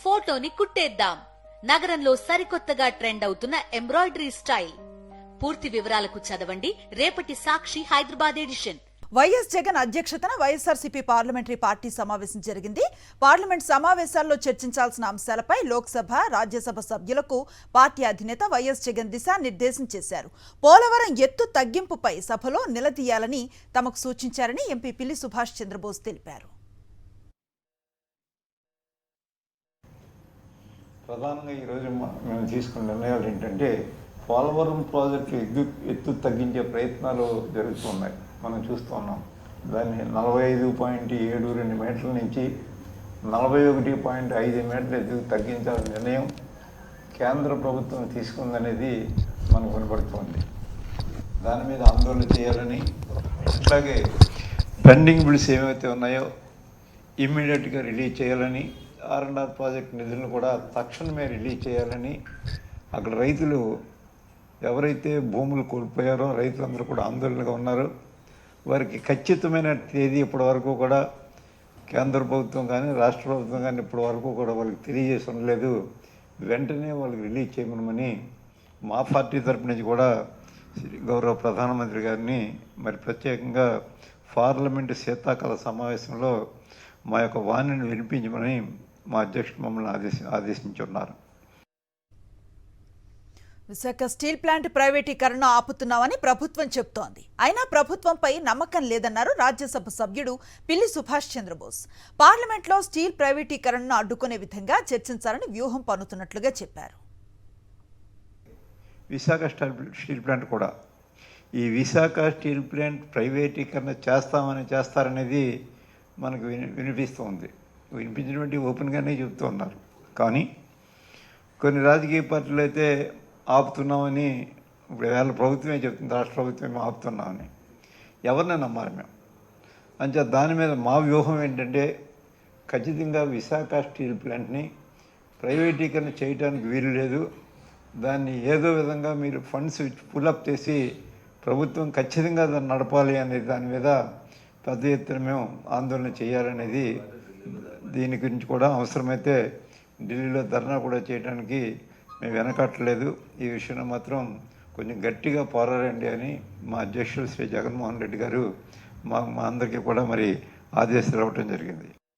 ఫోటోని కుట్టేద్దాం. నగరంలో సరికొత్తగా ట్రెండ్ అవుతున్న ఎంబ్రాయిడరీ స్టైల్. పూర్తి వివరాలకు చదవండి రేపటి సాక్షి హైదరాబాద్ ఎడిషన్. వైఎస్ జగన్ అధ్యక్షతన వైఎస్ఆర్సీపీ పార్లమెంటరీ పార్టీ సమావేశం జరిగింది. పార్లమెంట్ సమావేశాల్లో చర్చించాల్సిన అంశాలపై లోక్సభ, రాజ్యసభ సభ్యులకు పార్టీ అధినేత వైఎస్ జగన్ దిశానిర్దేశం చేశారు. పోలవరం ఎత్తు తగ్గింపుపై సభలో నిలదీయాలని తమకు సూచించారని ఎంపీ పిల్లి సుభాష్ చంద్రబోస్ తెలిపారు. ప్రధానంగా ఈరోజు మేము తీసుకున్న నిర్ణయాలు ఏంటంటే, పోలవరం ప్రాజెక్టు ఎత్తు తగ్గించే ప్రయత్నాలు జరుగుతున్నాయి. మనం చూస్తూ ఉన్నాం. దాన్ని 45.72 మీటర్ల నుంచి 41.5 మీటర్ల ఎత్తు తగ్గించాలని నిర్ణయం కేంద్ర ప్రభుత్వం తీసుకుందనేది మనకు వినపడుతుంది. దాని మీద ఆందోళన చేయాలని, అట్లాగే పెండింగ్ బిల్స్ ఏవైతే ఉన్నాయో ఇమ్మీడియట్గా రిలీజ్ చేయాలని, R&R ప్రాజెక్ట్ నిధులను కూడా తక్షణమే రిలీజ్ చేయాలని, అక్కడ రైతులు ఎవరైతే భూములు కోల్పోయారో రైతులందరూ కూడా ఆందోళనగా ఉన్నారు. వారికి ఖచ్చితమైన తేదీ ఇప్పటి వరకు కూడా కేంద్ర ప్రభుత్వం కానీ రాష్ట్ర ప్రభుత్వం కానీ ఇప్పటి వరకు కూడా వాళ్ళకి తెలియజేసి ఉండలేదు. వెంటనే వాళ్ళకి రిలీజ్ చేయమని మా పార్టీ తరపు నుంచి కూడా గౌరవ ప్రధానమంత్రి గారిని మరి ప్రత్యేకంగా పార్లమెంటు శీతాకాల సమావేశంలో మా యొక్క వాణిని వినిపించమని మా అధ్యక్షుడు మమ్మల్ని ఆదేశించున్నారు. విశాఖ స్టీల్ ప్లాంట్ ప్రైవేటీకరణ ఆపుతున్నామని ప్రభుత్వం చెబుతోంది. అయినా ప్రభుత్వంపై నమ్మకం లేదన్నారు రాజ్యసభ సభ్యుడు పిల్లి సుభాష్ చంద్రబోస్. పార్లమెంట్లో స్టీల్ ప్రైవేటీకరణను అడ్డుకునే విధంగా చర్చించాలని వ్యూహం పన్నుతున్నట్లుగా చెప్పారు. విశాఖ స్టీల్ ప్లాంట్ కూడా ఈ విశాఖ స్టీల్ ప్లాంట్ ప్రైవేటీకరణ చేస్తారనేది మనకు వినిపిస్తుంది. వినిపించినటువంటి ఓపెన్గానే చెబుతూ ఉన్నారు. కానీ కొన్ని రాజకీయ పార్టీలు అయితే ఆపుతున్నామని, ఇప్పుడు వేళ ప్రభుత్వమే చెప్తుంది, రాష్ట్ర ప్రభుత్వమే ఆపుతున్నామని. ఎవరిని నమ్మాలి మేము? అంతే దాని మీద మా వ్యూహం ఏంటంటే, ఖచ్చితంగా విశాఖ స్టీల్ ప్లాంట్ని ప్రైవేటీకరణ చేయడానికి వీలు లేదు. దాన్ని ఏదో విధంగా మీరు ఫండ్స్ పుల్అప్ చేసి ప్రభుత్వం ఖచ్చితంగా దాన్ని నడపాలి అనేది దాని మీద పెద్ద ఎత్తున మేము ఆందోళన చేయాలనేది, దీని గురించి కూడా అవసరమైతే ఢిల్లీలో ధర్నా కూడా చేయడానికి మేము వెనకట్టలేదు. ఈ విషయంలో మాత్రం కొంచెం గట్టిగా పోరాడండి అని మా అధ్యక్షుడు శ్రీ జగన్మోహన్ రెడ్డి గారు మా అందరికీ కూడా మరి ఆదేశాలు ఇవ్వటం జరిగింది.